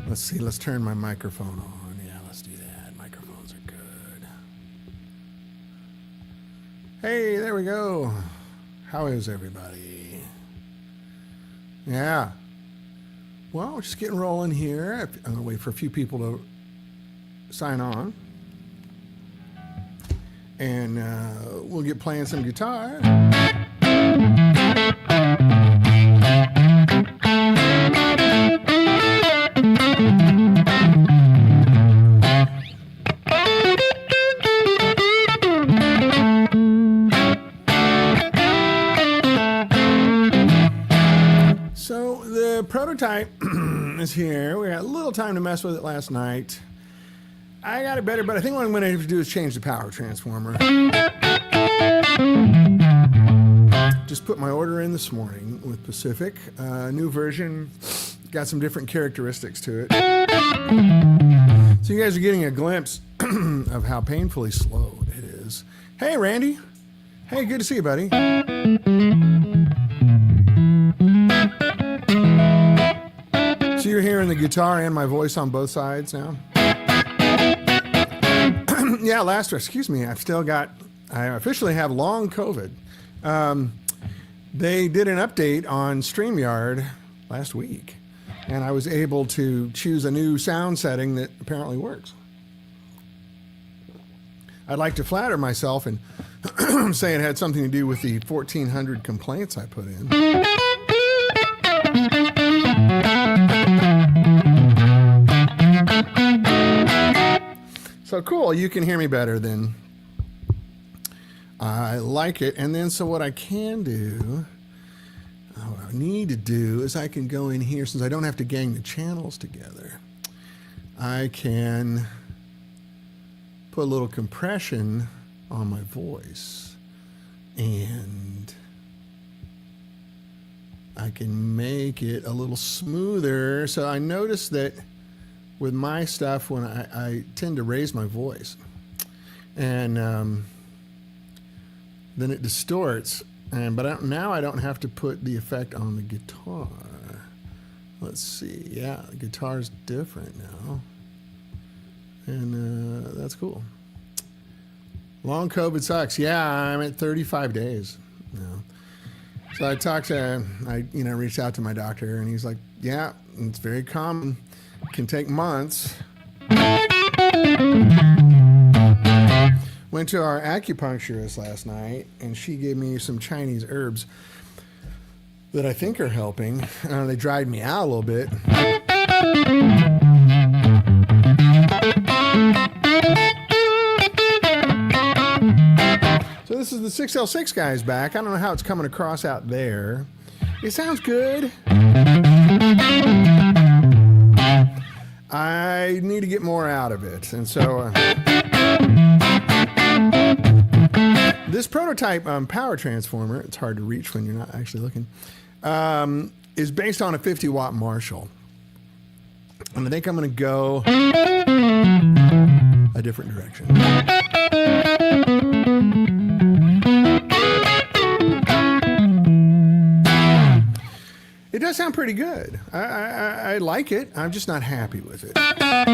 Let's see, let's turn my microphone on. Yeah, let's do that. Microphones are good. Hey, there we go. How is everybody? Yeah. Well, we're just getting rolling here. I'm going to wait for a few people to sign on. And we'll get playing some guitar. So the prototype is here. We had a little time to mess with it last night. I got it better, but I think what I'm going to have to do is change the power transformer. Just put my order in this morning with Pacific. New version, got some different characteristics to it. So you guys are getting a glimpse of how painfully slow it is. Hey, Randy. Hey, good to see you, buddy. So you're hearing the guitar and my voice on both sides now? Yeah, excuse me, I officially have long COVID. They did an update on StreamYard last week, and I was able to choose a new sound setting that apparently works. I'd like to flatter myself and say it had something to do with the 1,400 complaints I put in. So cool, you can hear me better then. I like it. And then so what I can do, what I need to do is I can go in here, since I don't have to gang the channels together, I can put a little compression on my voice, and I can make it a little smoother. So I noticed that with my stuff, when I tend to raise my voice, and then it distorts. But now I don't have to put the effect on the guitar. Let's see. Yeah, the guitar's different now, and that's cool. Long COVID sucks. Yeah, I'm at 35 days now. So I reached out to my doctor, and he's like, "Yeah, it's very common. It can take months." Went to our acupuncturist last night, and she gave me some Chinese herbs that I think are helping. They dried me out a little bit. So this is the 6L6 guys back. I don't know how it's coming across out there. It sounds good. I need to get more out of it, and so this prototype power transformer, it's hard to reach when you're not actually looking, is based on a 50-watt Marshall. And I think I'm going to go a different direction. It does sound pretty good. I like it. I'm just not happy with it. Let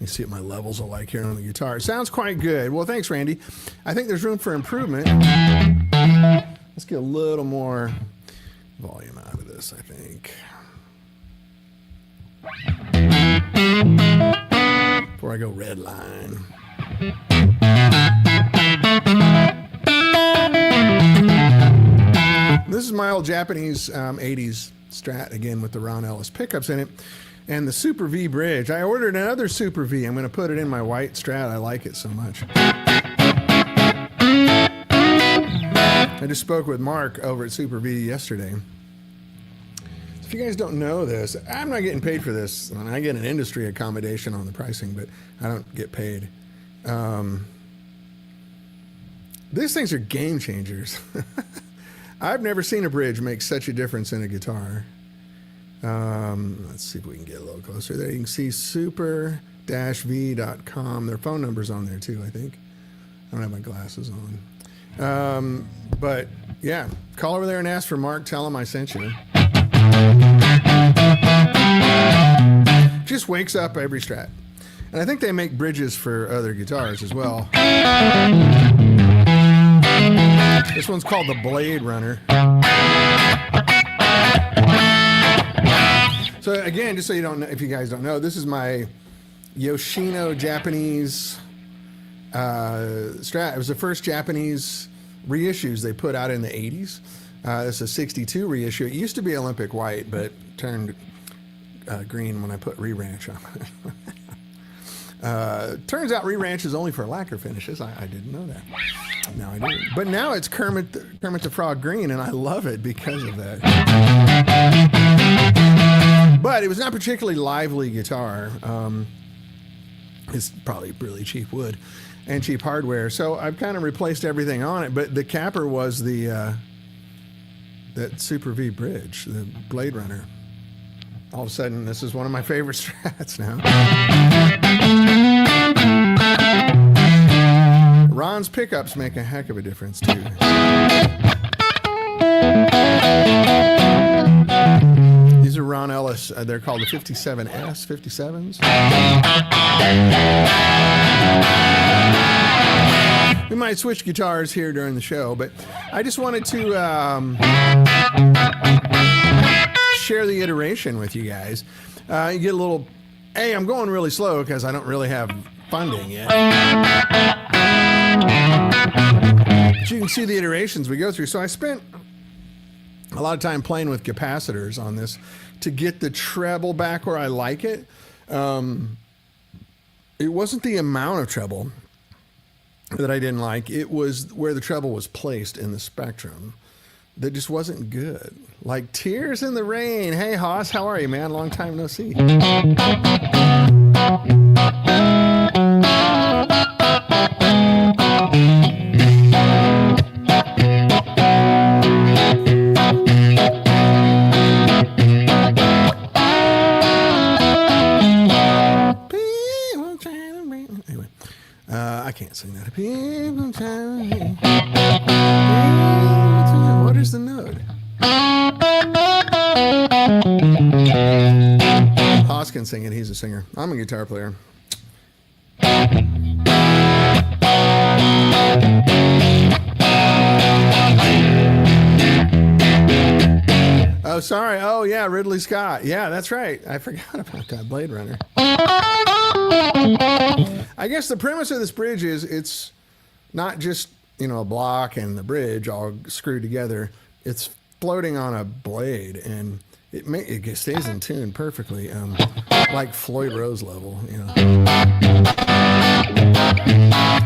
me see what my levels are like here on the guitar. It sounds quite good. Well, thanks, Randy. I think there's room for improvement. Let's get a little more volume out of this, I think. Before I go red line. This is my old Japanese 80s Strat, again with the Ron Ellis pickups in it, and the Super V bridge. I ordered another Super V. I'm going to put it in my white Strat. I like it so much. I just spoke with Mark over at Super V yesterday. It's If you guys don't know this, I'm not getting paid for this. I get an industry accommodation on the pricing, but I don't get paid. These things are game changers. I've never seen a bridge make such a difference in a guitar. Let's see if we can get a little closer there. You can see super-v.com. Their phone number's on there too, I think. I don't have my glasses on. But yeah, call over there and ask for Mark. Tell him I sent you. Just wakes up every Strat. And I think they make bridges for other guitars as well. This one's called the Blade Runner. So again, just so you don't know, if you guys don't know, this is my Yoshino Japanese Strat. It was the first Japanese reissues they put out in the 80s. This is a 62 reissue. It used to be Olympic white, but turned green when I put re-ranch on it. Turns out re-ranch is only for lacquer finishes. I didn't know that. Now I do. But now it's Kermit the Frog green, and I love it because of that. But it was not particularly lively guitar. It's probably really cheap wood and cheap hardware. So I've kind of replaced everything on it. But the capper was the that Super V bridge, the Blade Runner. All of a sudden, this is one of my favorite Strats now. Ron's pickups make a heck of a difference too. These are Ron Ellis. They're called the 57S, 57s. We might switch guitars here during the show, but I just wanted to share the iteration with you guys. You get a little, hey, I'm going really slow because I don't really have funding yet. But you can see the iterations we go through. So I spent a lot of time playing with capacitors on this to get the treble back where I like it. It wasn't the amount of treble that I didn't like. It was where the treble was placed in the spectrum that just wasn't good. Like Tears in the Rain. Hey, Haas, how are you, man? Long time no see. Anyway, I can't sing that. What is the note? Haas can sing it. He's a singer. I'm a guitar player. Oh, sorry. Oh, yeah, Ridley Scott. Yeah, that's right. I forgot about that Blade Runner. I guess the premise of this bridge is it's not just, a block and the bridge all screwed together. It's floating on a blade, and it stays in tune perfectly, like Floyd Rose level,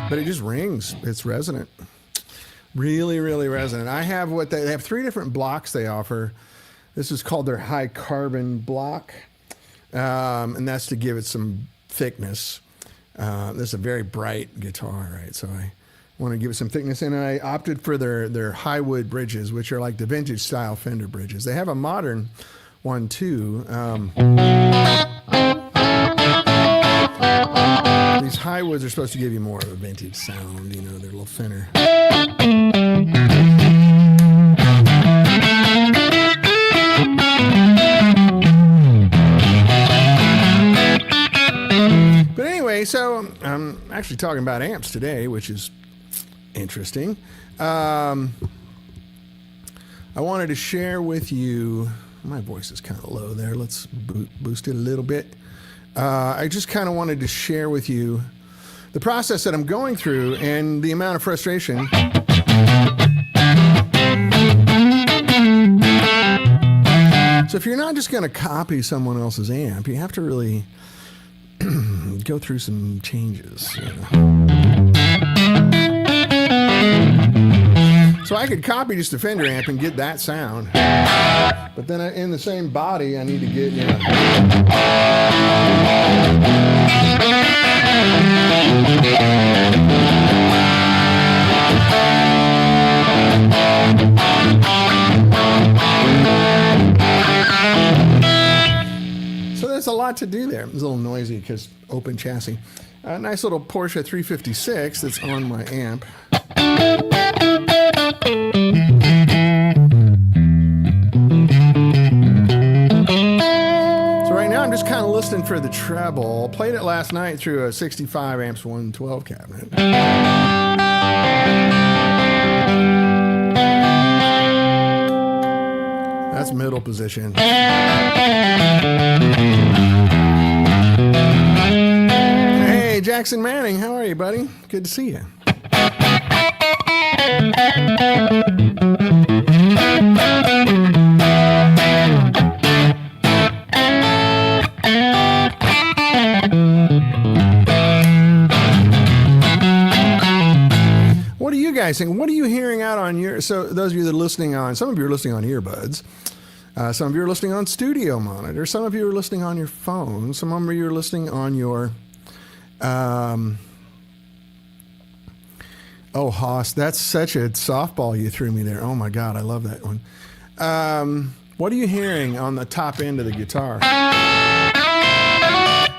But it just rings. It's resonant. Really, really resonant. I have they have 3 different blocks they offer. This is called their high carbon block, and that's to give it some thickness. This is a very bright guitar, right? So I want to give it some thickness, and I opted for their high wood bridges, which are like the vintage style Fender bridges. They have a modern one too. These high woods are supposed to give you more of a vintage sound, they're a little thinner. But anyway, so I'm actually talking about amps today, which is interesting. I wanted to share with you, my voice is kind of low there. Let's boost it a little bit. I just kind of wanted to share with you the process that I'm going through and the amount of frustration. So if you're not just going to copy someone else's amp, you have to really go through some changes. So I could copy just a Fender amp and get that sound. But then in the same body, I need to get, you know. So there's a lot to do there. It's a little noisy because open chassis. A nice little Porsche 356 that's on my amp. So right now I'm just kind of listening for the treble. Played it last night through a 65 amps 112 cabinet. That's middle position. Hey, Jackson Manning, how are you, buddy? Good to see you. What are you guys think? What are you hearing out on your, so those of you that are listening on, some of you are listening on earbuds. Some of you are listening on studio monitor. Some of you are listening on your phone. Some of you are listening on your, oh, Haas, that's such a softball you threw me there. Oh my God, I love that one. What are you hearing on the top end of the guitar?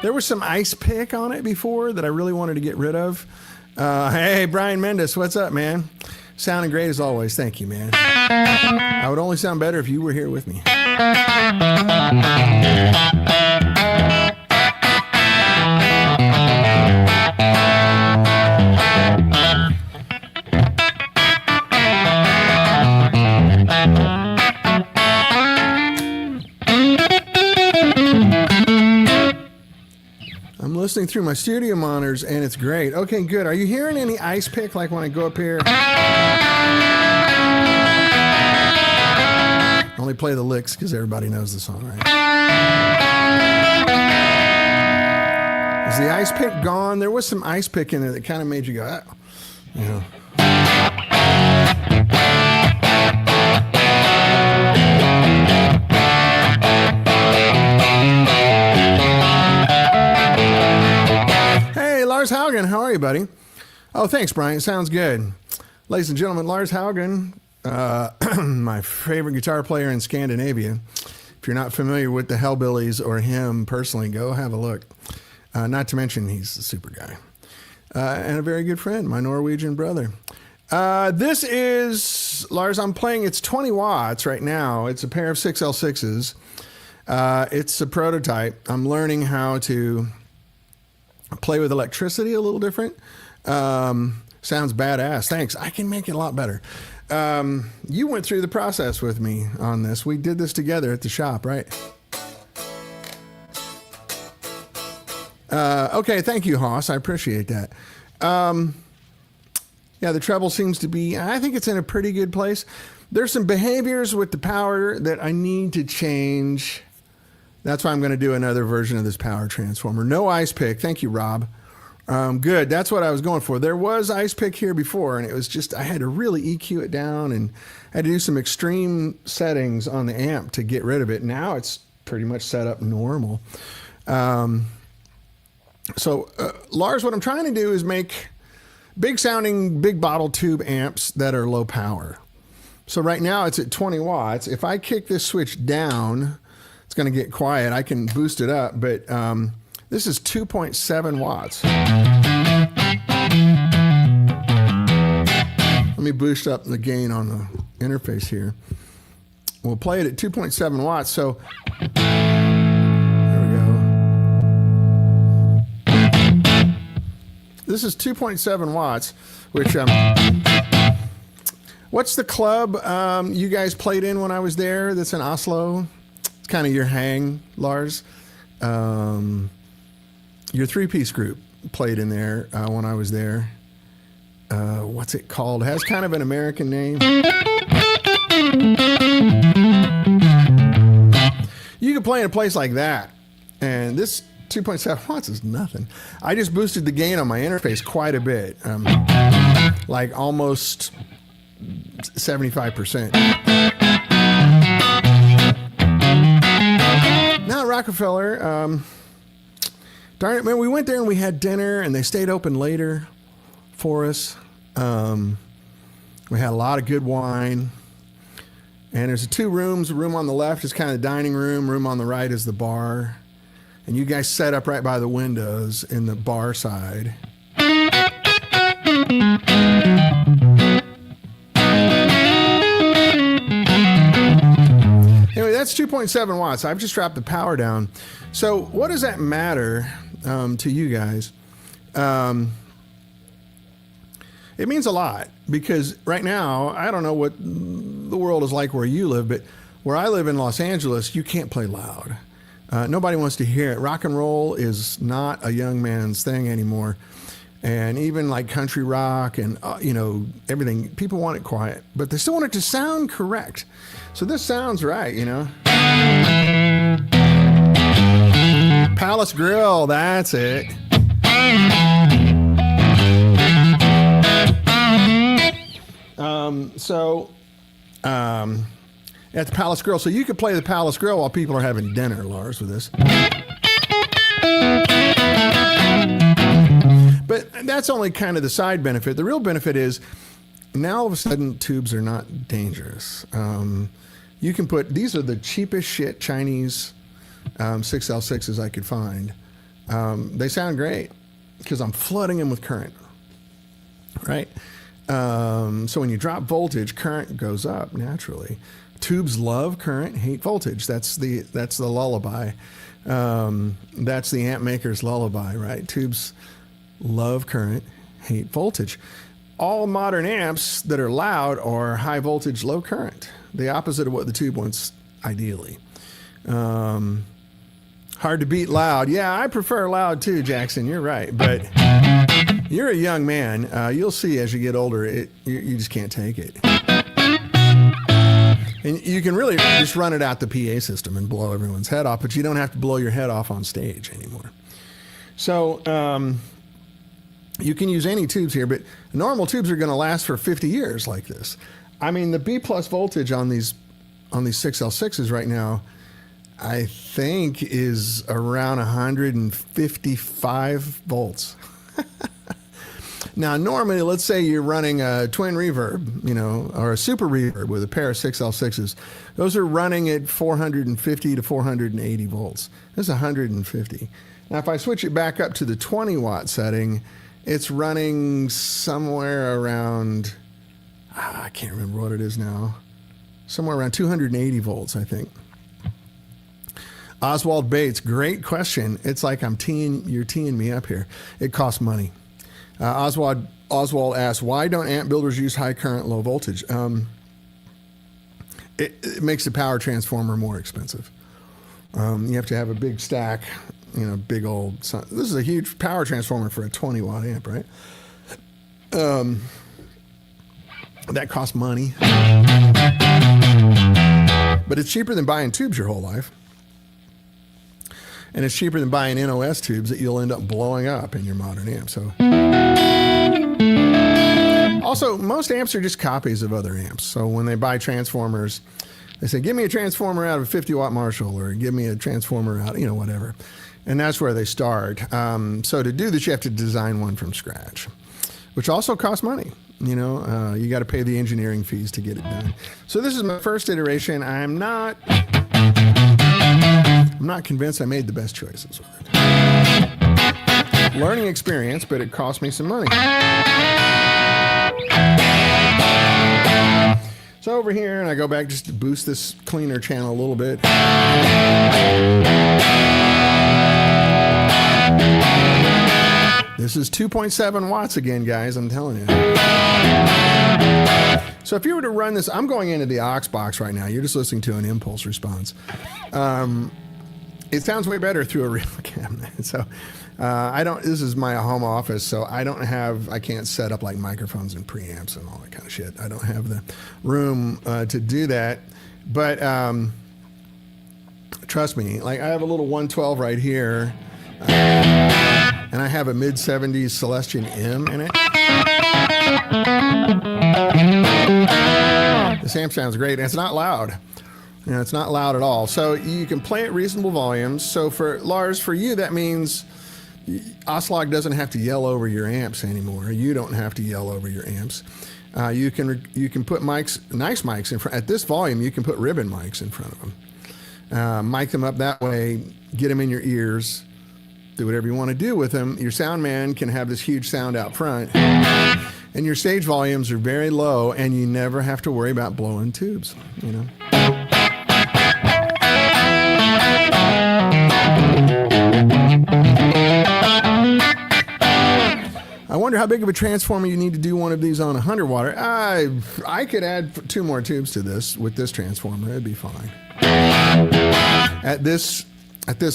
There was some ice pick on it before that I really wanted to get rid of. Hey, Brian Mendes, what's up, man? Sounding great as always. Thank you, man. I would only sound better if you were here with me. I'm listening through my studio monitors and it's great. Okay, good. Are you hearing any ice pick like when I go up here? Only play the licks because everybody knows the song, right? Is the ice pick gone? There was some ice pick in there that kind of made you go, oh, you know. Hey, Lars Haugen, how are you, buddy? Oh, thanks, Brian. Sounds good. Ladies and gentlemen, Lars Haugen, my favorite guitar player in Scandinavia. If you're not familiar with the Hellbillies or him personally, go have a look. Not to mention he's a super guy. And a very good friend, my Norwegian brother. This is, Lars, I'm playing, it's 20 watts right now. It's a pair of 6L6s. It's a prototype. I'm learning how to play with electricity a little different. Sounds badass. Thanks. I can make it a lot better. You went through the process with me on this. We did this together at the shop, right? Okay, thank you, Haas. I appreciate that. Yeah, the treble seems to be, I think it's in a pretty good place. There's some behaviors with the power that I need to change. That's why I'm going to do another version of this power transformer. No ice pick. Thank you, Rob. Good. That's what I was going for. There was ice pick here before, and it was just, I had to really EQ it down and I had to do some extreme settings on the amp to get rid of it. Now it's pretty much set up normal. Lars, what I'm trying to do is make big sounding, big bottle tube amps that are low power. So right now it's at 20 watts. If I kick this switch down, it's going to get quiet. I can boost it up, but this is 2.7 watts. Let me boost up the gain on the interface here. We'll play it at 2.7 watts. So there we go. This is 2.7 watts, which what's the club you guys played in when I was there that's in Oslo? It's kind of your hang, Lars. Your three-piece group played in there when I was there. What's it called? It has kind of an American name. You can play in a place like that, and this 2.7 watts is nothing. I just boosted the gain on my interface quite a bit, like almost 75%. Now Rockefeller, darn it, man, we went there and we had dinner and they stayed open later for us. We had a lot of good wine. And there's two rooms. The room on the left is kind of the dining room. Room on the right is the bar. And you guys set up right by the windows in the bar side. Anyway, that's 2.7 watts. I've just dropped the power down. So what does that matter to you guys? It means a lot because right now, I don't know what the world is like where you live, but where I live in Los Angeles, you can't play loud. Nobody wants to hear it. Rock and roll is not a young man's thing anymore. And even like country rock and, everything, people want it quiet, but they still want it to sound correct. So this sounds right, Palace Grill, that's it. At the Palace Grill. So you could play the Palace Grill while people are having dinner, Lars, with this. But that's only kind of the side benefit. The real benefit is now all of a sudden tubes are not dangerous. You can put, these are the cheapest shit Chinese 6L6s I could find. They sound great because I'm flooding them with current, right? So when you drop voltage, current goes up naturally. Tubes love current, hate voltage. That's the lullaby. That's the amp maker's lullaby, right? Tubes love current, hate voltage. All modern amps that are loud are high voltage, low current. The opposite of what the tube wants, ideally. Hard to beat loud. Yeah, I prefer loud too, Jackson. You're right, but you're a young man. You'll see as you get older, you just can't take it. And you can really just run it out the PA system and blow everyone's head off, but you don't have to blow your head off on stage anymore. So you can use any tubes here, but normal tubes are going to last for 50 years like this. I mean, the B plus voltage on these 6L6s right now, I think is around 155 volts. Now, normally, let's say you're running a twin reverb, or a super reverb with a pair of 6L6s. Those are running at 450 to 480 volts. This is 150. Now, if I switch it back up to the 20 watt setting, it's running somewhere around, I can't remember what it is now, somewhere around 280 volts, I think. Oswald Bates, great question. It's like you're teeing me up here. It costs money. Oswald asks, why don't amp builders use high current, low voltage? It makes the power transformer more expensive. You have to have a big stack, big old, this is a huge power transformer for a 20 watt amp, right? That costs money. But it's cheaper than buying tubes your whole life. And it's cheaper than buying NOS tubes that you'll end up blowing up in your modern amp. So, also, most amps are just copies of other amps. So when they buy transformers, they say, give me a transformer out of a 50 watt Marshall, or give me a transformer out, whatever. And that's where they start. So to do this, you have to design one from scratch, which also costs money. You got to pay the engineering fees to get it done. So this is my first iteration. I'm not convinced I made the best choices with it. Learning experience, but it cost me some money. So over here, and I go back just to boost this cleaner channel a little bit. This is 2.7 watts again, guys, I'm telling you. So if you were to run this, I'm going into the aux box right now. You're just listening to an impulse response. It sounds way better through a real cabinet. So this is my home office, so I can't set up like microphones and preamps and all that kind of shit. I don't have the room to do that. But trust me, like I have a little 112 right here, and I have a mid-70s Celestion M in it. This amp sounds great, and it's not loud. You know, it's not loud at all. So you can play at reasonable volumes. So for Lars, for you, that means Oslog doesn't have to yell over your amps anymore. You don't have to yell over your amps. You can put mics, nice mics in front. At this volume, you can put ribbon mics in front of them. Mic them up that way, get them in your ears, do whatever you want to do with them. Your sound man can have this huge sound out front, and your stage volumes are very low, and you never have to worry about blowing tubes, you know. I wonder how big of a transformer you need to do one of these on 100 watt. I could add 2 more tubes to this with this transformer. It'd be fine. At this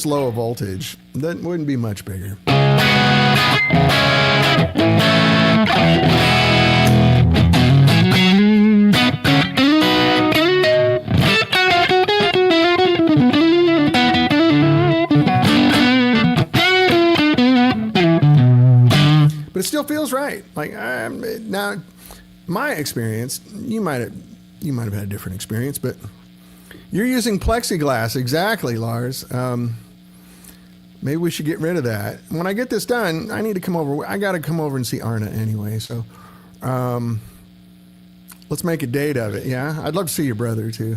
low a voltage, that wouldn't be much bigger. But it still feels right. Like now, my experience, you might have had a different experience, but you're using plexiglass. Exactly, Lars. Maybe we should get rid of that. When I get this done, I need to come over. I got to come over and see Arna anyway. So let's make a date of it. Yeah, I'd love to see your brother too.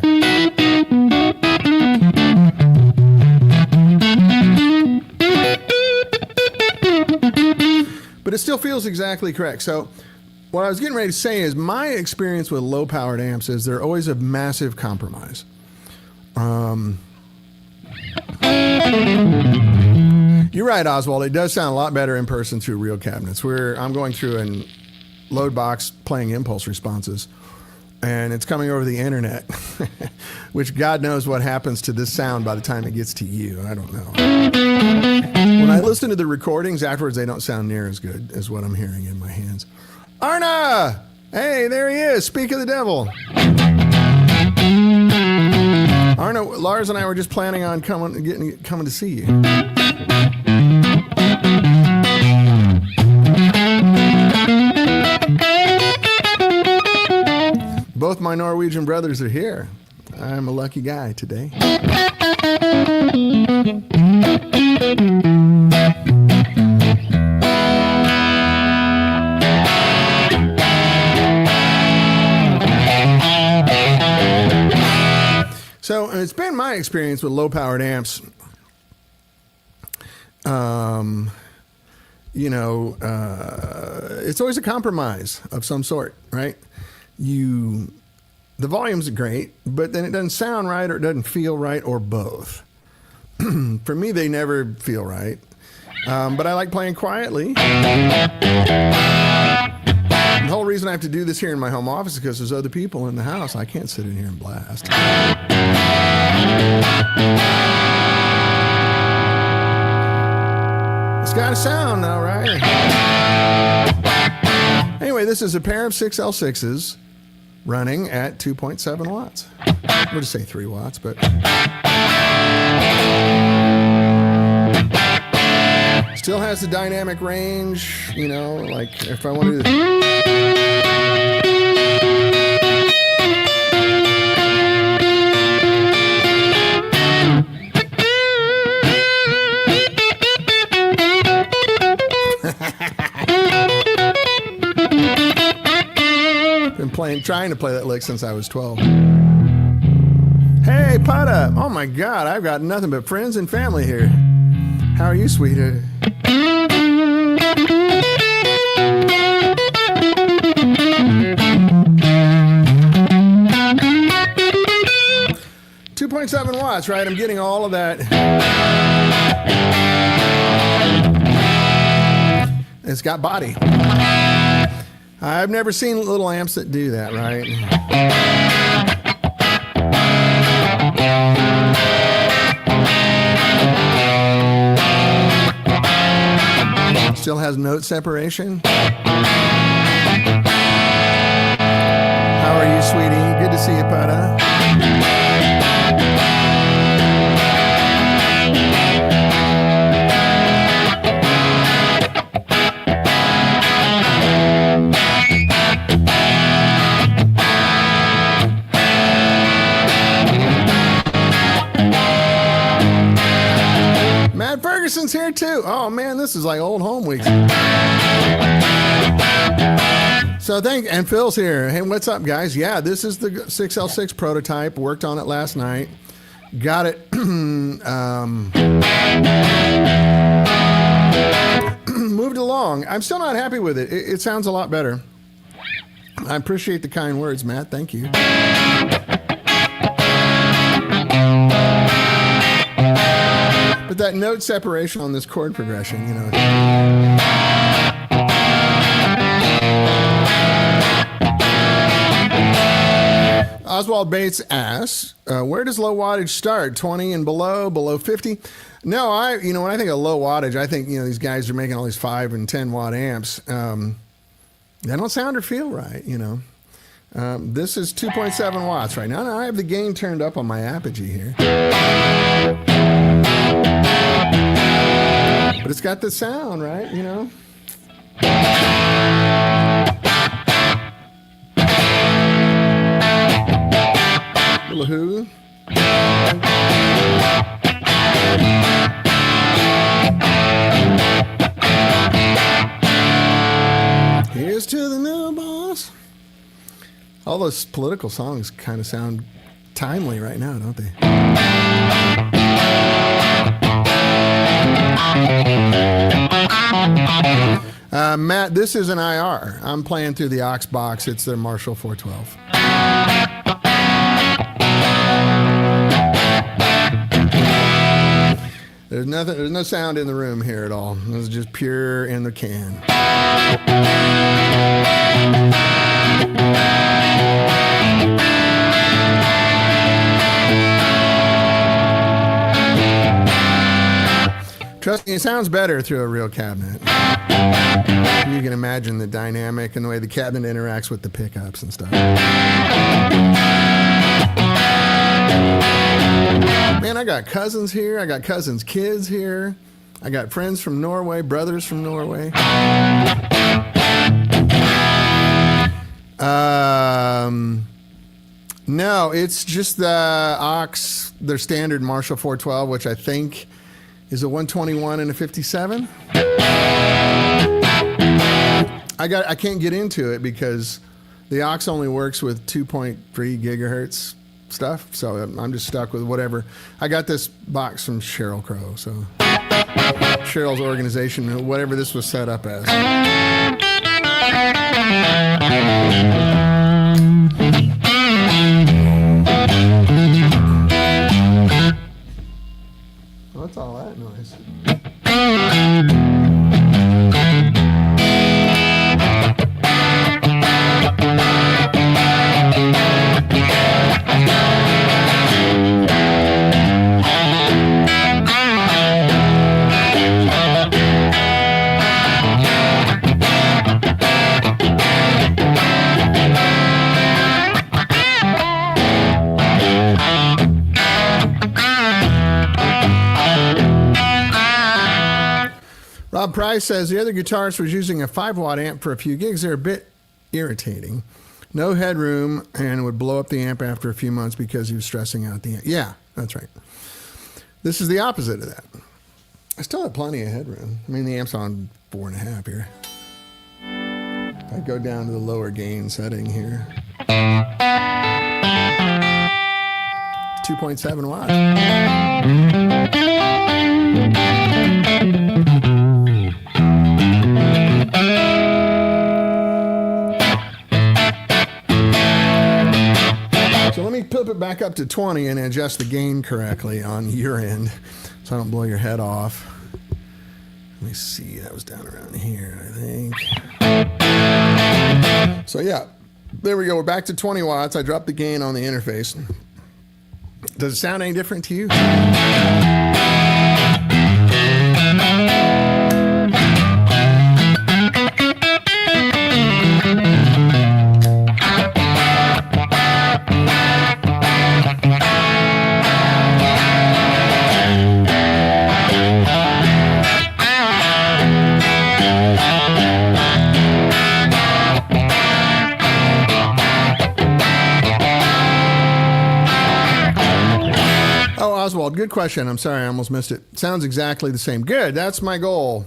But it still feels exactly correct. So what I was getting ready to say is my experience with low-powered amps is they're always a massive compromise. You're right, Oswald. It does sound a lot better in person through real cabinets. I'm going through a load box playing impulse responses, and it's coming over the internet, which God knows what happens to this sound by the time it gets to you. I don't know. When I listen to the recordings afterwards, they don't sound near as good as what I'm hearing in my hands. Arna! Hey, there he is. Speak of the devil. Arna, Lars and I were just planning on coming to see you. Both my Norwegian brothers are here. I'm a lucky guy today. So it's been my experience with low-powered amps. It's always a compromise of some sort, right? The volume's great, but then it doesn't sound right or it doesn't feel right or both. For me, they never feel right. But I like playing quietly. The whole reason I have to do this here in my home office is because there's other people in the house. I can't sit in here and blast. It's got a sound though, right? Anyway, this is a pair of 6L6s running at 2.7 watts. We'll just say 3 watts, but still has the dynamic range, you know, like if I wanted to. Been trying to play that lick since I was 12. Hey, Putta! Oh my God, I've got nothing but friends and family here. How are you, sweetheart? 2.7 watts, right? I'm getting all of that. It's got body. I've never seen little amps that do that, right? Still has note separation. How are you, sweetie? Good to see you, Putta. Oh man, this is like old home weeks. So and Phil's here. Hey, what's up, guys? Yeah, this is the 6L6 prototype. Worked on it last night. Got it. Moved along. I'm still not happy with it. It sounds a lot better. I appreciate the kind words, Matt. Thank you. But that note separation on this chord progression, you know. Oswald Bates asks, where does low wattage start? 20 and below 50? No, when I think of low wattage, I think, these guys are making all these 5 and 10 watt amps. They don't sound or feel right, This is 2.7 watts right now. Now I have the gain turned up on my Apogee here. But it's got the sound, right, Little Here's to the new boss. All those political songs kind of sound timely right now, don't they? Matt, this is an IR. I'm playing through the aux box. It's their Marshall 412. There's no sound in the room here at all. This is just pure in the can. Trust me, it sounds better through a real cabinet. You can imagine the dynamic and the way the cabinet interacts with the pickups and stuff. Man, I got cousins here. I got cousins' kids here. I got friends from Norway, brothers from Norway. No, it's just the aux, their standard Marshall 412, which I think is a 121 and a 57. I can't get into it because the aux only works with 2.3 gigahertz stuff, so I'm just stuck with whatever. I got this box from Cheryl Crow, so Cheryl's organization, whatever this was set up as. What's all that noise? Rob Price says the other guitarist was using a 5-watt amp for a few gigs. They're a bit irritating. No headroom, and would blow up the amp after a few months because he was stressing out the amp. Yeah, that's right. This is the opposite of that. I still have plenty of headroom. I mean, the amp's on 4.5 here. If I go down to the lower gain setting here, 2.7 watts. So let me flip it back up to 20 and adjust the gain correctly on your end so I don't blow your head off. Let me see, that was down around here, I think. So yeah, there we go. We're back to 20 watts. I dropped the gain on the interface. Does it sound any different to you? good question. I'm sorry, I almost missed it. Sounds exactly the same. Good, that's my goal.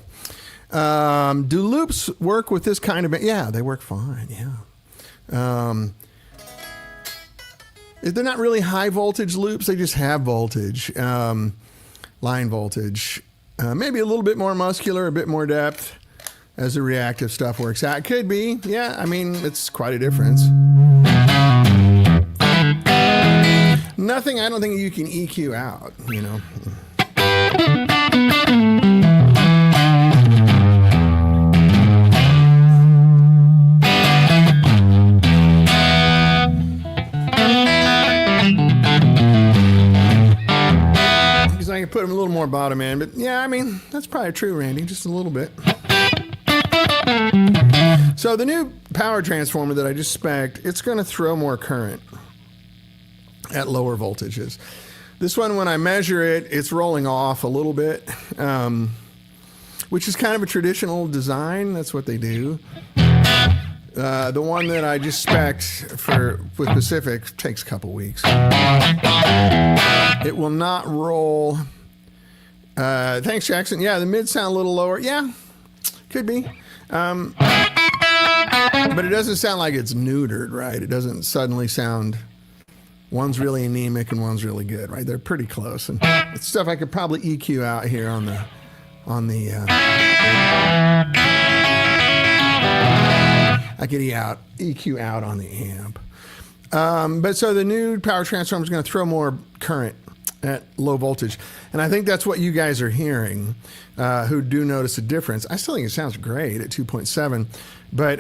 Do loops work with this kind of... Yeah, they work fine, yeah. They're not really high voltage loops, they just have voltage, line voltage. Maybe a little bit more muscular, a bit more depth as the reactive stuff works out. It could be, yeah, I mean, it's quite a difference. Nothing I don't think you can EQ out, you know. Because I can put them a little more bottom end, but yeah, I mean, that's probably true, Randy, just a little bit. So the new power transformer that I just spec'd, it's going to throw more current at lower voltages. This one, when I measure it, it's rolling off a little bit, which is kind of a traditional design. That's what they do. The one that I just spec'd with Pacific takes a couple weeks. It will not roll. Thanks, Jackson. Yeah, the mids sound a little lower. Yeah, could be. But it doesn't sound like it's neutered, right? It doesn't suddenly sound... One's really anemic and one's really good, right? They're pretty close, and it's stuff I could probably EQ out here on the. I could EQ out on the amp. But so the new power transformer is going to throw more current at low voltage, and I think that's what you guys are hearing, who do notice a difference. I still think it sounds great at 2.7, but.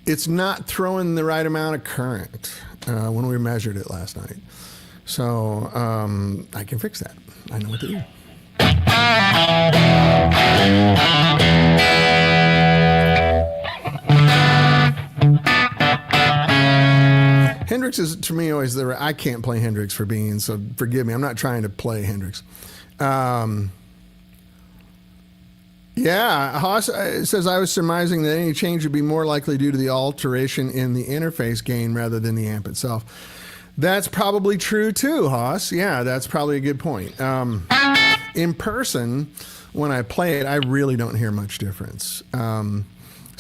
It's not throwing the right amount of current when we measured it last night. So I can fix that. I know what to do. Hendrix is, to me, always I can't play Hendrix for beans, so forgive me. I'm not trying to play Hendrix. Yeah, Haas says, I was surmising that any change would be more likely due to the alteration in the interface gain rather than the amp itself. That's probably true too, Haas. Yeah, that's probably a good point. In person, when I play it, I really don't hear much difference. Some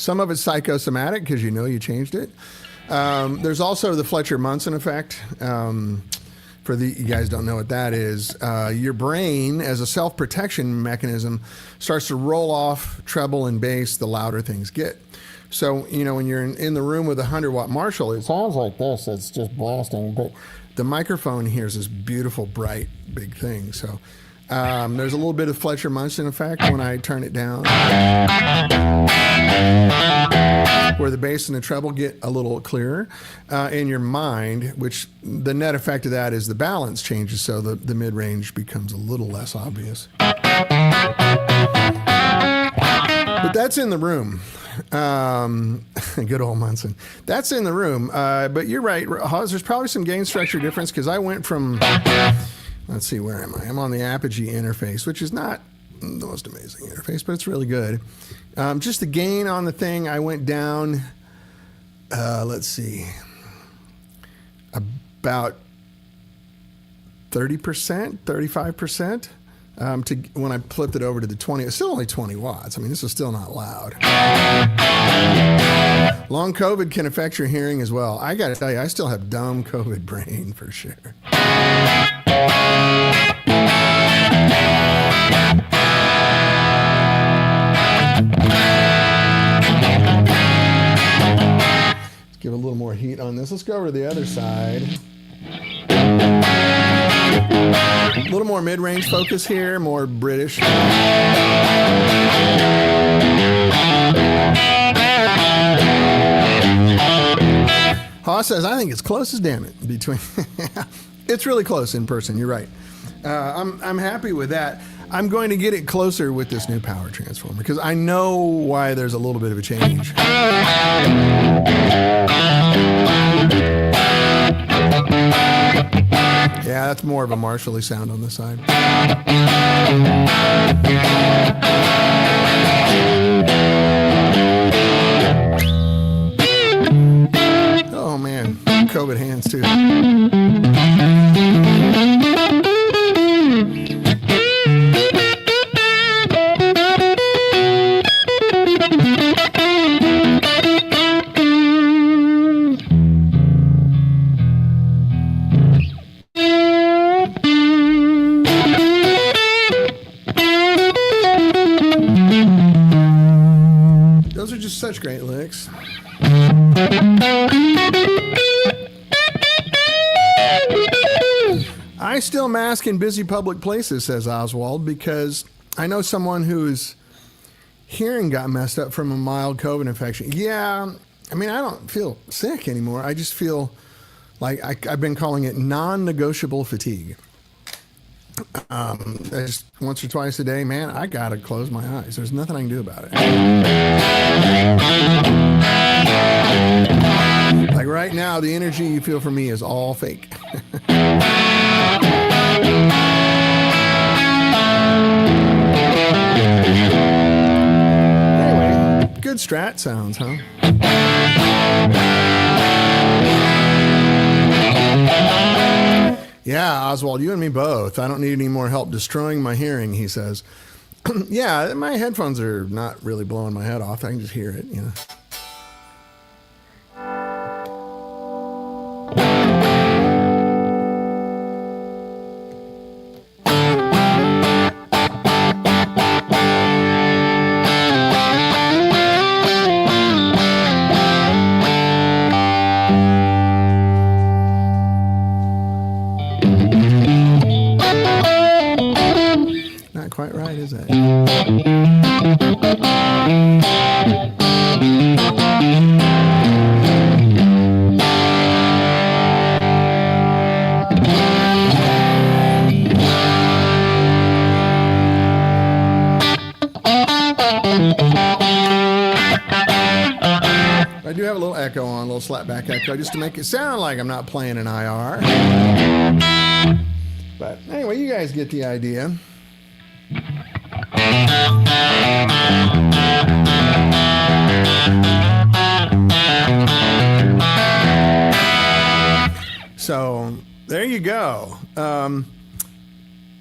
of it's psychosomatic because you changed it. There's also the Fletcher-Munson effect. For you guys don't know what that is, your brain, as a self-protection mechanism, starts to roll off treble and bass the louder things get. So, when you're in the room with a 100-watt Marshall, it sounds like this. It's just blasting. But the microphone hears this beautiful, bright, big thing. So there's a little bit of Fletcher-Munson effect when I turn it down, where the bass and the treble get a little clearer in your mind, which the net effect of that is the balance changes, so the mid-range becomes a little less obvious. But that's in the room. Good old Munson. That's in the room. But you're right, there's probably some gain structure difference, because I went from... Let's see, where am I? I'm on the Apogee interface, which is not the most amazing interface, but it's really good. Just the gain on the thing, I went down, let's see, about 30%, 35%, when I flipped it over to the 20. It's still only 20 watts. I mean, this is still not loud. Long COVID can affect your hearing as well. I got to tell you, I still have dumb COVID brain for sure. Let's give a little more heat on this. Let's go over to the other side. A little more mid-range focus here, more British. Haas says, I think it's close as damn it between. It's really close in person. You're right. I'm happy with that. I'm going to get it closer with this new power transformer because I know why there's a little bit of a change. Yeah, that's more of a Marshall-y sound on this side. Oh man, COVID hands too. such great licks. I still mask in busy public places, says Oswald, because I know someone whose hearing got messed up from a mild COVID infection. Yeah, I mean, I don't feel sick anymore. I just feel like I've been calling it non-negotiable fatigue. Just once or twice a day, man, I gotta close my eyes. There's nothing I can do about it. Like right now, the energy you feel from me is all fake. Anyway, good strat sounds, huh? Yeah, Oswald, you and me both. I don't need any more help destroying my hearing, he says. Yeah, my headphones are not really blowing my head off. I can just hear it, you know. Quite right, is it? I do have a little echo on, a little slapback echo, just to make it sound like I'm not playing an IR. But anyway, you guys get the idea. So there you go.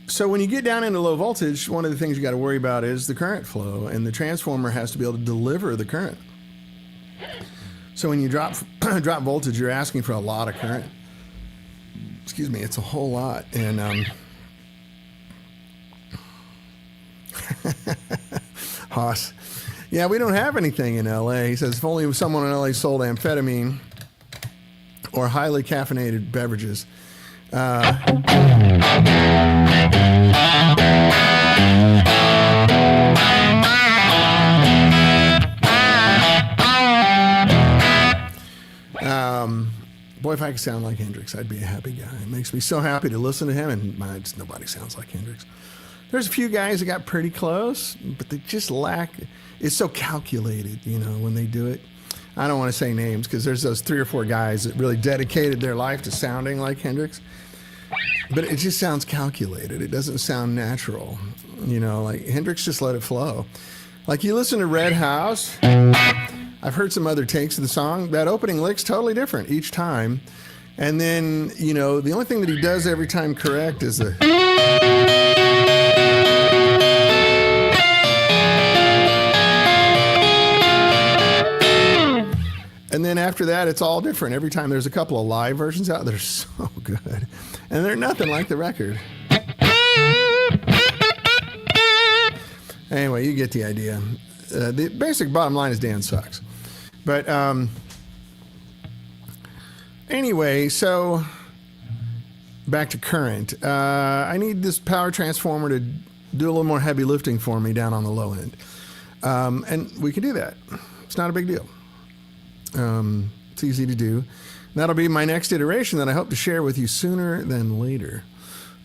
So when you get down into low voltage, one of the things you got to worry about is the current flow, and the transformer has to be able to deliver the current. So when you drop voltage, you're asking for a lot of current. Excuse me, it's a whole lot. And Haas. Yeah, we don't have anything in LA. He says if only someone in LA sold amphetamine or highly caffeinated beverages. Boy, if I could sound like Hendrix, I'd be a happy guy. It makes me so happy to listen to him, and nobody sounds like Hendrix. There's a few guys that got pretty close, but they just lack. It's so calculated, you know, when they do it. I don't want to say names because there's those 3 or 4 guys that really dedicated their life to sounding like Hendrix. But it just sounds calculated. It doesn't sound natural. You know, like Hendrix just let it flow. Like you listen to Red House. I've heard some other takes of the song. That opening lick's totally different each time. And then, you know, the only thing that he does every time correct is the... And then after that, it's all different. Every time there's a couple of live versions out, they're so good. And they're nothing like the record. Anyway, you get the idea. The basic bottom line is Dan sucks. But anyway, so back to current. I need this power transformer to do a little more heavy lifting for me down on the low end. And we can do that. It's not a big deal. It's easy to do. That'll be my next iteration that I hope to share with you sooner than later.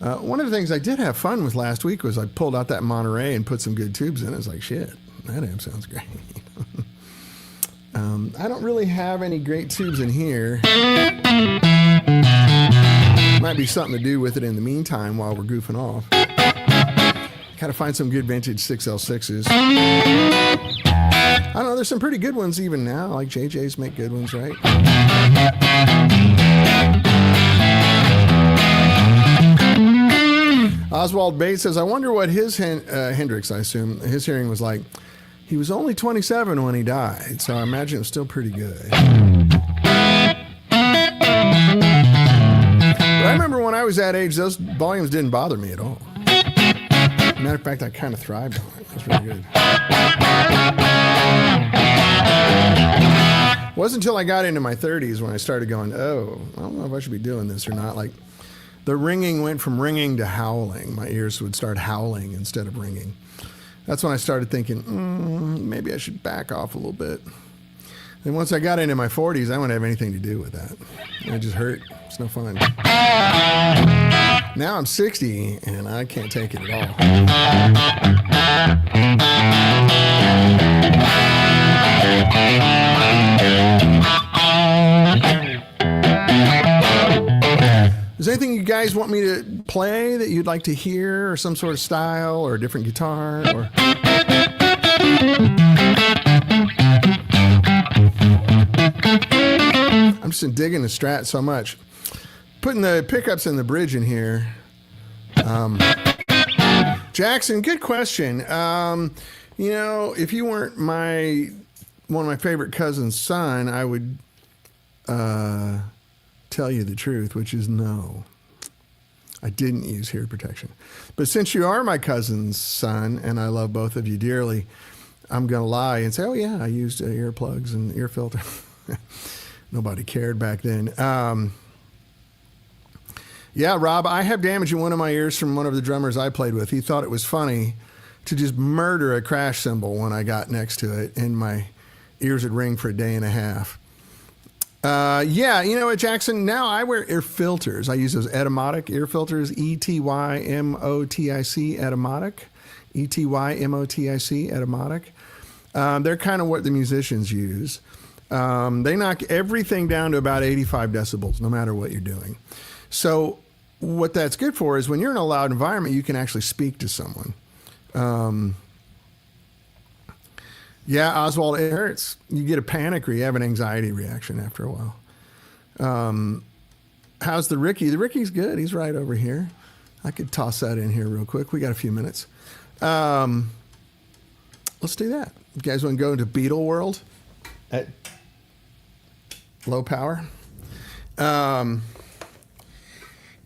One of the things I did have fun with last week was I pulled out that Monterey and put some good tubes in it. It's like, shit, that amp sounds great. I don't really have any great tubes in here. Might be something to do with it in the meantime while we're goofing off. Gotta find some good vintage 6L6s. I don't know, there's some pretty good ones even now, like JJ's make good ones, right? Oswald Bates says, I wonder what his Hendrix, I assume, his hearing was like. He was only 27 when he died, so I imagine it was still pretty good. But I remember when I was that age, those volumes didn't bother me at all. Matter of fact, I kind of thrived on it. It was really good. It wasn't until I got into my 30s when I started going, oh, I don't know if I should be doing this or not. Like, the ringing went from ringing to howling. My ears would start howling instead of ringing. That's when I started thinking, maybe I should back off a little bit. And once I got into my 40s, I wouldn't have anything to do with that. It just hurt. It's no fun. Now I'm 60, and I can't take it at all. Is there anything you guys want me to play that you'd like to hear, or some sort of style, or a different guitar, or... I'm just digging the Strat so much. Putting the pickups and the bridge in here. Jackson, good question. You know, if you weren't one of my favorite cousin's son, I would tell you the truth, which is no. I didn't use hearing protection. But since you are my cousin's son, and I love both of you dearly, I'm going to lie and say, oh, yeah, I used earplugs and ear filter. Nobody cared back then. Yeah, Rob, I have damage in one of my ears from one of the drummers I played with. He thought it was funny to just murder a crash cymbal when I got next to it, and my ears would ring for a day and a half. Yeah, you know what, Jackson? Now I wear ear filters. I use those Etymotic ear filters, E-T-Y-M-O-T-I-C, Etymotic. E-T-Y-M-O-T-I-C, Etymotic. They're kind of what the musicians use. They knock everything down to about 85 decibels, no matter what you're doing. So what that's good for is when you're in a loud environment, you can actually speak to someone. Yeah, Oswald, it hurts. You get a panic or you have an anxiety reaction after a while. How's the Ricky? The Ricky's good. He's right over here. I could toss that in here real quick. We got a few minutes. Let's do that. You guys want to go into Beatle world at low power?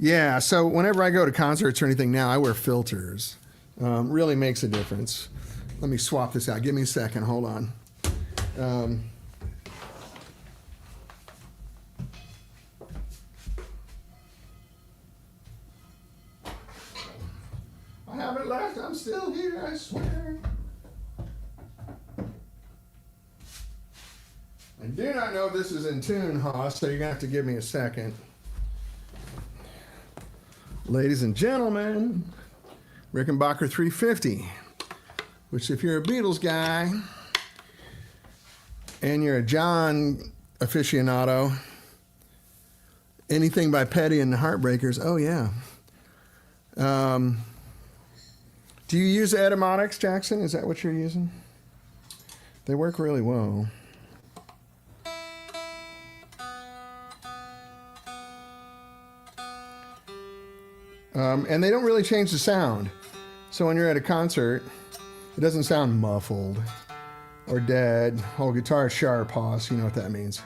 Yeah, so whenever I go to concerts or anything now, I wear filters. Really makes a difference. Let me swap this out. Give me a second. Hold on. I haven't left. I'm still here, I swear. I do not know if this is in tune, Haas, so you're going to have to give me a second. Ladies and gentlemen, Rickenbacker 350, which if you're a Beatles guy and you're a John aficionado, anything by Petty and the Heartbreakers, oh yeah. Do you use Etymotics, Jackson? Is that what you're using? They work really well. And they don't really change the sound. So when you're at a concert, it doesn't sound muffled or dead. Whole guitar sharp, Hoss, you know what that means.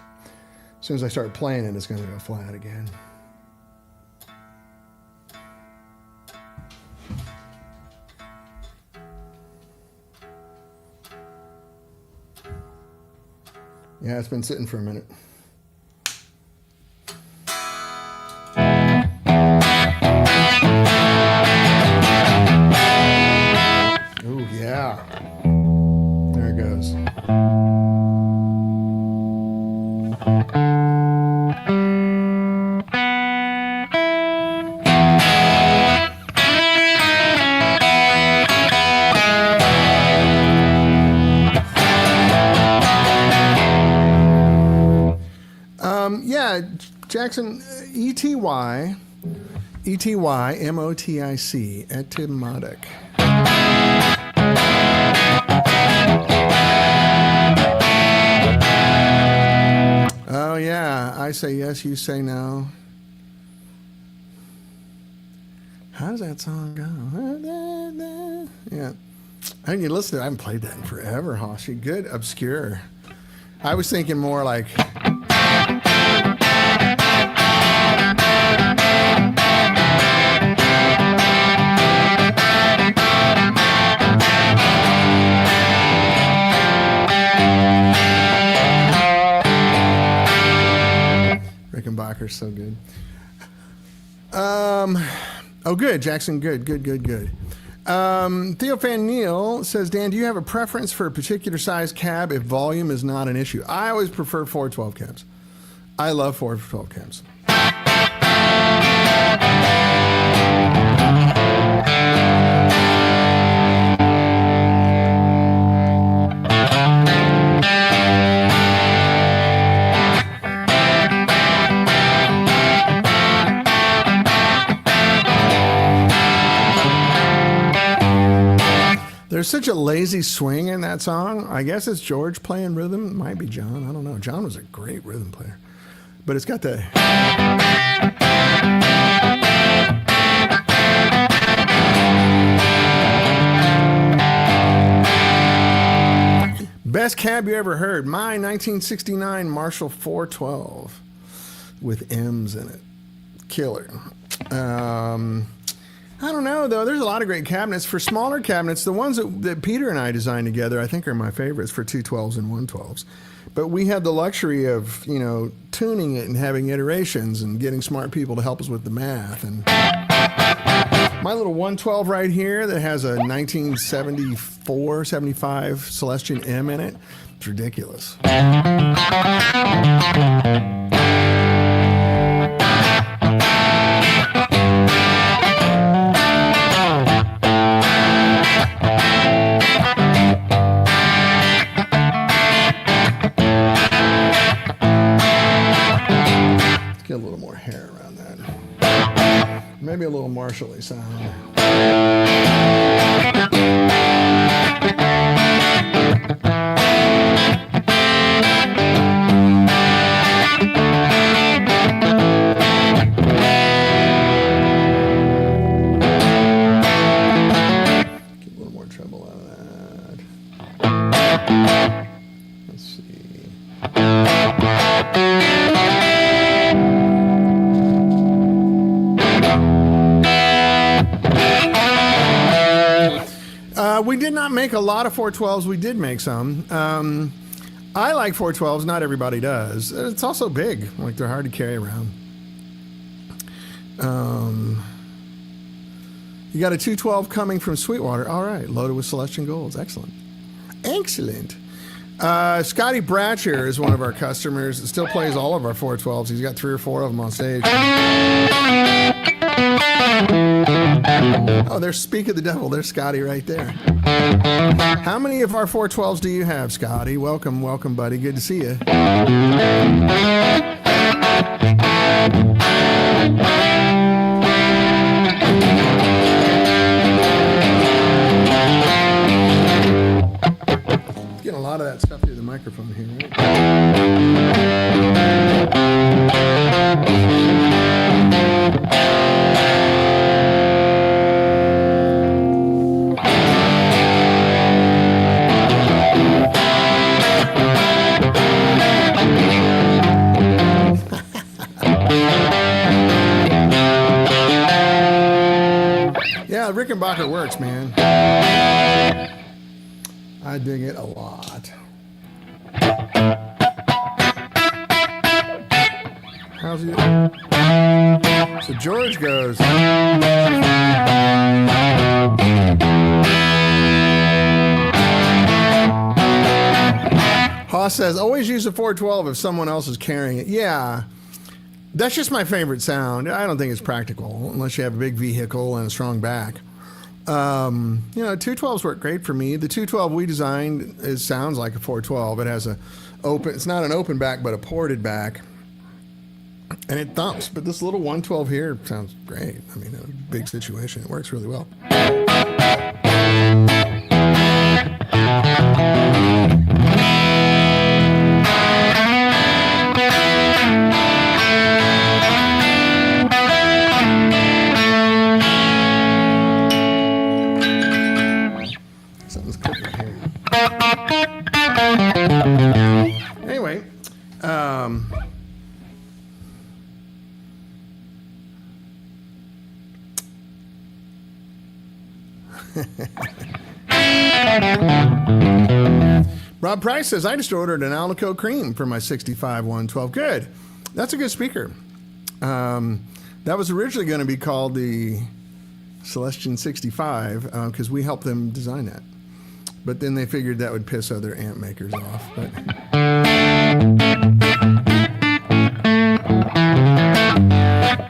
As soon as I start playing it, it's going to go flat again. Yeah, it's been sitting for a minute. Oh, yeah. There it goes. Yeah, Jackson, E-T-Y, E-T-Y-M-O-T-I-C, Etymotic. Oh, yeah, I say yes, you say no. How does that song go? Yeah. I mean, you listen to it, I haven't played that in forever, Hoshi. Good, obscure. I was thinking more like... Rickenbacher's so good. Oh, good, Jackson. Good. Theophan Neal says, Dan, do you have a preference for a particular size cab if volume is not an issue? I always prefer 412 cabs. I love 412 cabs. There's such a lazy swing in that song. I guess it's George playing rhythm. It might be John. I don't know. John was a great rhythm player. But it's got the... Best cab you ever heard? My 1969 Marshall 412 with M's in it. Killer. I don't know, though. There's a lot of great cabinets. For smaller cabinets, the ones that Peter and I designed together, I think are my favorites for 212s and 112s. But we had the luxury of, you know, tuning it and having iterations and getting smart people to help us with the math. And my little 112 right here that has a 1974, 75 Celestion M in it, it's ridiculous. Get a little more hair around that. Maybe a little Marshall-y sound. Get a little more treble out of that. Let's see. We did not make a lot of 412s. We did make some. I like 412s. Not everybody does. It's also big. Like, they're hard to carry around. You got a 212 coming from Sweetwater. All right. Loaded with Celestian Golds. Excellent. Excellent. Scotty Bratcher is one of our customers. It still plays all of our 412s. He's got 3 or 4 of them on stage. Oh, there's Speak of the Devil. There's Scotty right there. How many of our 412s do you have, Scotty? Welcome, buddy. Good to see you. Getting a lot of that stuff through the microphone here, right? Yeah, Rickenbacher works, man. I dig it a lot. How's he? So George goes. Haas says, always use a 412 if someone else is carrying it. Yeah. That's just my favorite sound. I don't think it's practical unless you have a big vehicle and a strong back. You know, 212s work great for me. The 212 we designed sounds like a 412. It has a open. It's not an open back, but a ported back, and it thumps. But this little 112 here sounds great. I mean, a big situation. It works really well. Anyway, Rob Price says, I just ordered an Alico Cream for my 65 112. Good. That's a good speaker. That was originally going to be called the Celestion 65 because we helped them design that. But then they figured that would piss other amp makers off. But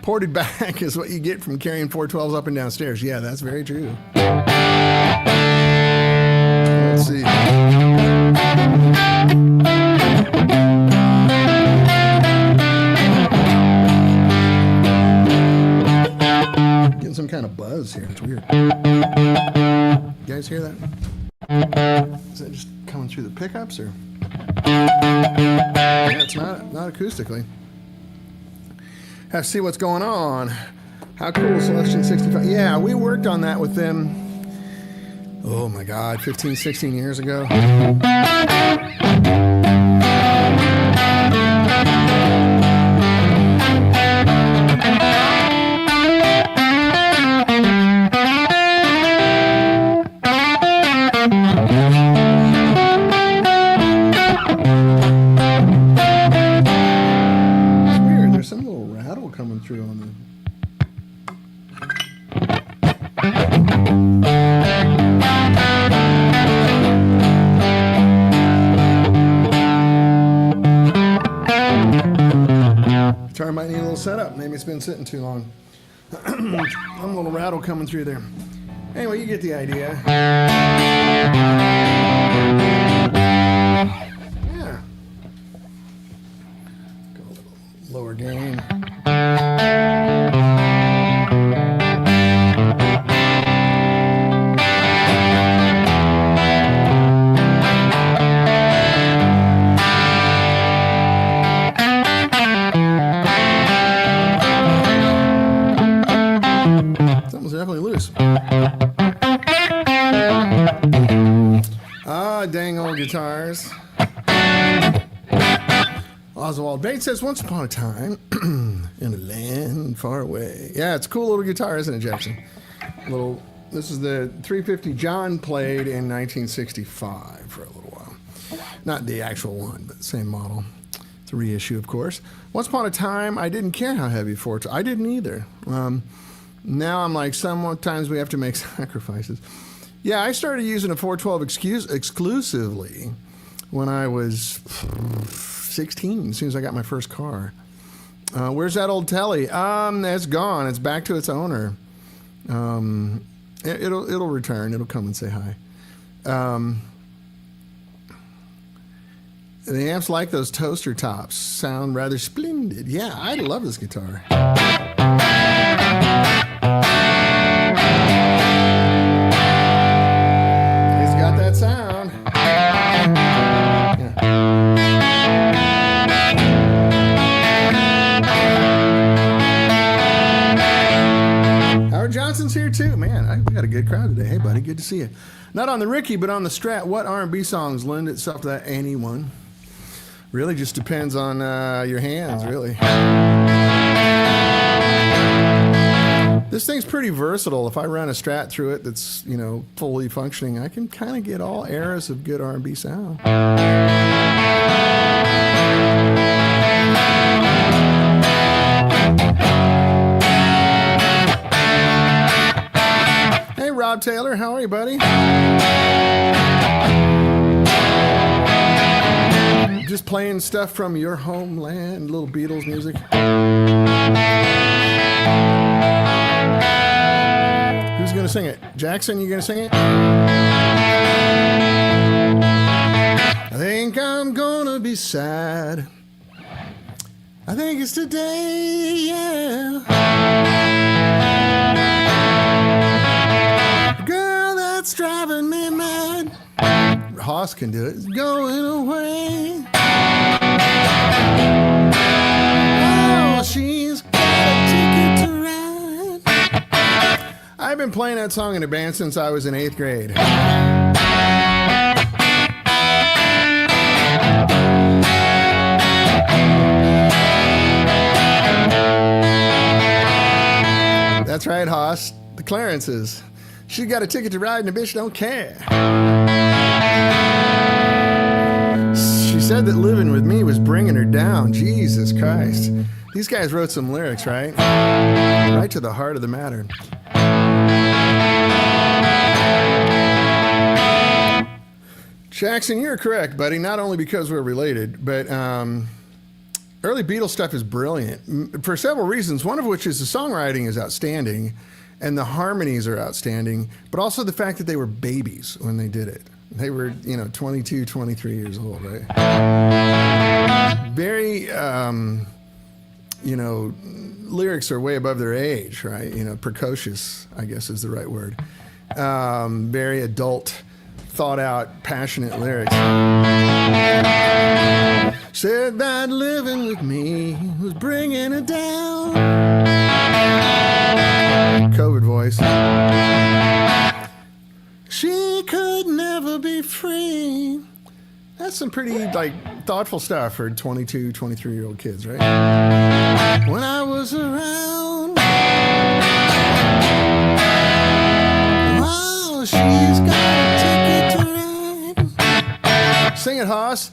ported back is what you get from carrying 412s up and down stairs. Yeah, that's very true. Let's see. Getting some kind of buzz here. It's weird. You guys hear that? Is that just coming through the pickups or? Yeah, it's not acoustically. Have to see what's going on. How cool is Celestion 65? Yeah, we worked on that with them. Oh my God, 15, 16 years ago. Through on the guitar might need a little setup. Maybe it's been sitting too long. Some little rattle coming through there. Anyway, you get the idea. Yeah. Go a little lower gain. Something's definitely loose. Ah, dang old guitars. Oswald Bates says, once upon a time, in a land far away. Yeah, it's a cool little guitar, isn't it, Jackson? This is the 350 John played in 1965 for a little while. Not the actual one, but the same model. It's a reissue, of course. Once upon a time, I didn't care how heavy 412. I didn't either. Now I'm like, sometimes we have to make sacrifices. Yeah, I started using a 412 exclusively when I was 16, as soon as I got my first car. Where's that old telly? It's gone. It's back to its owner. It'll return. It'll come and say hi. The amps like those toaster tops. Sound rather splendid. Yeah, I love this guitar. It's got that sound. Yeah. Howard Johnson's here too. Man, we got a good crowd today. Hey, buddy, good to see you. Not on the Ricky, but on the Strat. What R&B songs lend itself to that? Anyone? Really just depends on your hands, really. This thing's pretty versatile. If I run a Strat through it that's, fully functioning, I can kind of get all eras of good R&B sound. Hey, Rob Taylor, how are you, buddy? Just playing stuff from your homeland, little Beatles music. Who's going to sing it? Jackson, you going to sing it? I think I'm going to be sad. I think it's today, yeah. The girl that's driving me mad. Hoss can do it. It's going away. Oh, she's got a ticket to ride. I've been playing that song in a band since I was in 8th grade. That's right, Hoss. The Clarences. She got a ticket to ride and the bitch don't care. She said that living with me was bringing her down. Jesus Christ. These guys wrote some lyrics, right? Right to the heart of the matter. Jackson, you're correct, buddy. Not only because we're related, but early Beatles stuff is brilliant for several reasons, one of which is the songwriting is outstanding and the harmonies are outstanding, but also the fact that they were babies when they did it. They were, 22, 23 years old, right? Very, lyrics are way above their age, right? Precocious, I guess is the right word. Very adult, thought out, passionate lyrics. Said that living with me was bringing it down. COVID voice. She could never be free. That's some pretty, thoughtful stuff for 22, 23-year-old kids, right? When I was around, oh, she's got a ticket to ride. Sing it, Hoss.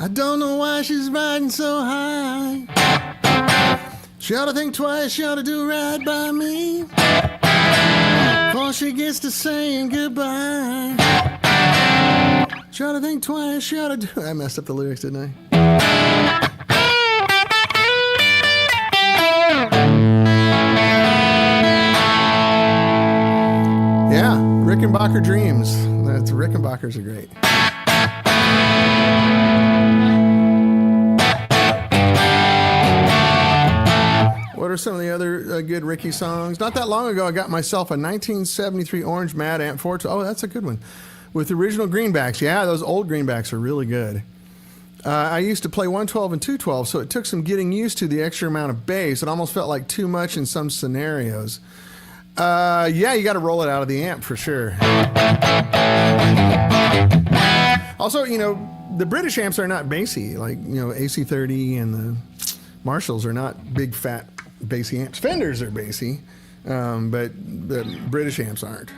I don't know why she's riding so high. She ought to think twice, she ought to do right by me. Before she gets to saying goodbye. She ought to think twice, she ought to do... I messed up the lyrics, didn't I? Yeah, Rickenbacker Dreams. That's Rickenbackers are great. What are some of the other good Ricky songs? Not that long ago, I got myself a 1973 Orange Mad Amp 412. Oh, that's a good one. With original greenbacks. Yeah, those old greenbacks are really good. I used to play 112 and 212, so it took some getting used to the extra amount of bass. It almost felt like too much in some scenarios. Yeah, you got to roll it out of the amp for sure. Also, the British amps are not bassy. Like, AC30 and the Marshalls are not big, fat, bassy amps. Fenders are bassy, but the British amps aren't.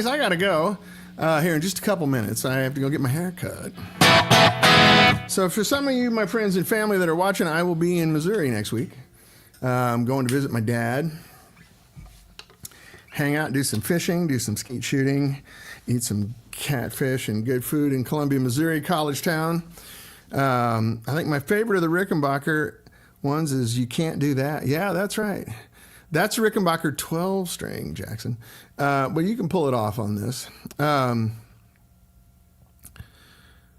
I gotta go here in just a couple minutes. I have to go get my hair cut. So for some of you, my friends and family that are watching, I will be in Missouri next week. I'm going to visit my dad, hang out, do some fishing, do some skeet shooting, eat some catfish and good food in Columbia, Missouri, college town. I think my favorite of the Rickenbacker ones is You Can't Do That. Yeah, that's right. That's a Rickenbacker 12-string, Jackson. But you can pull it off on this.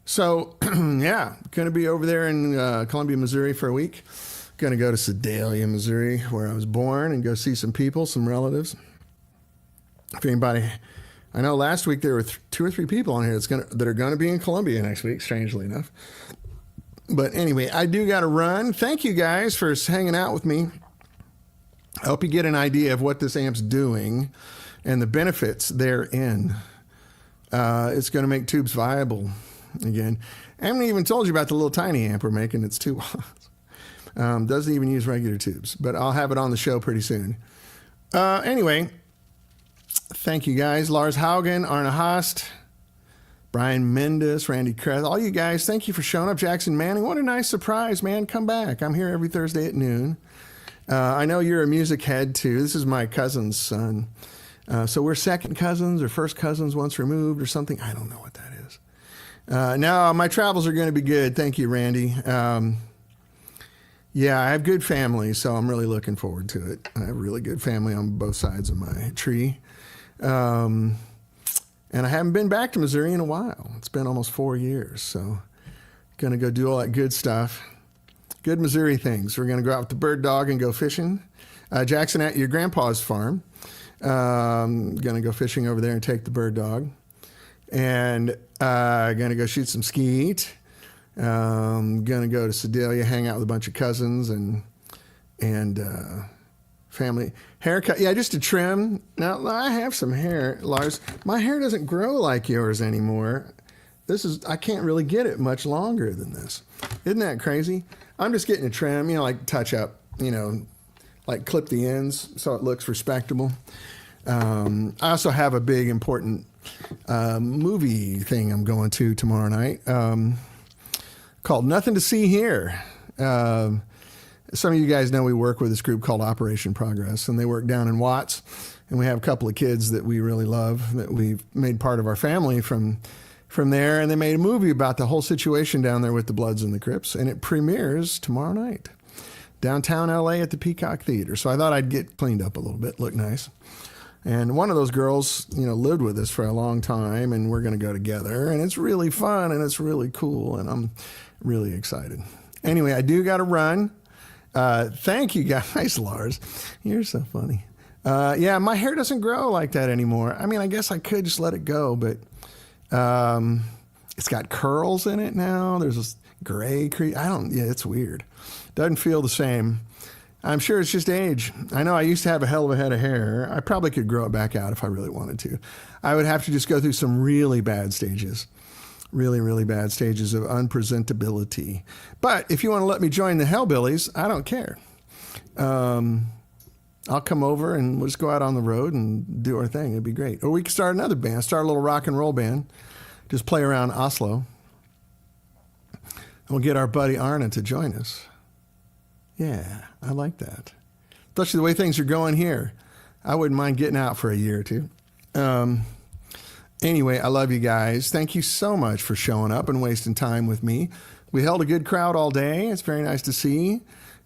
So, yeah, going to be over there in Columbia, Missouri for a week. Going to go to Sedalia, Missouri, where I was born, and go see some people, some relatives. If anybody... I know last week there were 2 or 3 people on here that are going to be in Columbia next week, strangely enough. But anyway, I do got to run. Thank you guys for hanging out with me I hope you get an idea of what this amp's doing and the benefits therein. It's going to make tubes viable again. I haven't even told you about the little tiny amp we're making. It's 2 watts. Doesn't even use regular tubes, but I'll have it on the show pretty soon. Anyway, thank you guys. Lars Haugen, Arne Haast, Brian Mendes, Randy Kress, all you guys, thank you for showing up. Jackson Manning, what a nice surprise, man. Come back. I'm here every Thursday at noon. I know you're a music head, too. This is my cousin's son. So we're second cousins or first cousins once removed or something. I don't know what that is. Now, my travels are going to be good. Thank you, Randy. Yeah, I have good family, so I'm really looking forward to it. I have a really good family on both sides of my tree. And I haven't been back to Missouri in a while. It's been almost 4 years, so going to go do all that good stuff. Good Missouri things. We're going to go out with the bird dog and go fishing. Jackson, at your grandpa's farm. Going to go fishing over there and take the bird dog. And going to go shoot some skeet. Going to go to Sedalia, hang out with a bunch of cousins and family. Haircut, yeah, just to trim. Now, I have some hair, Lars. My hair doesn't grow like yours anymore. I can't really get it much longer than this. Isn't that crazy? I'm just getting a trim, like touch up, like clip the ends so it looks respectable. I also have a big, important movie thing I'm going to tomorrow night called Nothing to See Here. Some of you guys know we work with this group called Operation Progress, and they work down in Watts. And we have a couple of kids that we really love that we've made part of our family from there. And they made a movie about the whole situation down there with the Bloods and the Crips. And it premieres tomorrow night, downtown LA at the Peacock Theater. So I thought I'd get cleaned up a little bit, look nice. And one of those girls, lived with us for a long time, and we're going to go together. And it's really fun, and it's really cool, and I'm really excited. Anyway, I do got to run. Thank you guys, Lars. You're so funny. Yeah, my hair doesn't grow like that anymore. I mean, I guess I could just let it go, but it's got curls in it now. There's this gray it's weird. Doesn't feel the same. I'm sure it's just age. I know I used to have a hell of a head of hair. I probably could grow it back out if I really wanted to. I would have to just go through some really bad stages. Really, really bad stages of unpresentability. But if you want to let me join the Hellbillies, I don't care. I'll come over and we'll just go out on the road and do our thing. It'd be great. Or we could start another band, start a little rock and roll band. Just play around Oslo. And we'll get our buddy Arne to join us. Yeah, I like that. Especially the way things are going here. I wouldn't mind getting out for a year or two. Anyway, I love you guys. Thank you so much for showing up and wasting time with me. We held a good crowd all day. It's very nice to see.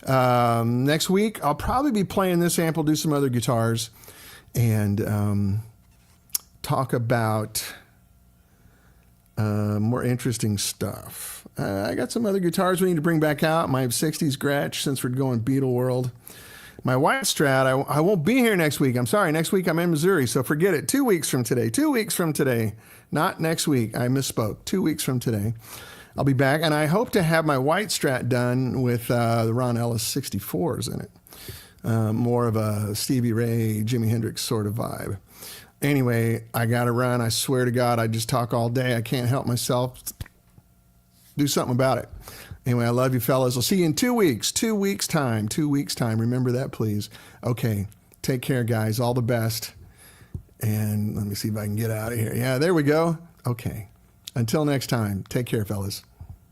Next week, I'll probably be playing this amp. We'll do some other guitars and talk about more interesting stuff. I got some other guitars we need to bring back out. My 60s Gretsch, since we're going Beatle world. My White Strat, I won't be here next week. I'm sorry. Next week I'm in Missouri, so forget it. 2 weeks from today. 2 weeks from today. Not next week. I misspoke. 2 weeks from today. I'll be back, and I hope to have my White Strat done with the Ron Ellis 64s in it. More of a Stevie Ray, Jimi Hendrix sort of vibe. Anyway, I got to run. I swear to God, I just talk all day. I can't help myself. Do something about it. Anyway, I love you, fellas. I'll see you in 2 weeks. 2 weeks' time. 2 weeks' time. Remember that, please. Okay. Take care, guys. All the best. And let me see if I can get out of here. Yeah, there we go. Okay. Until next time, take care, fellas.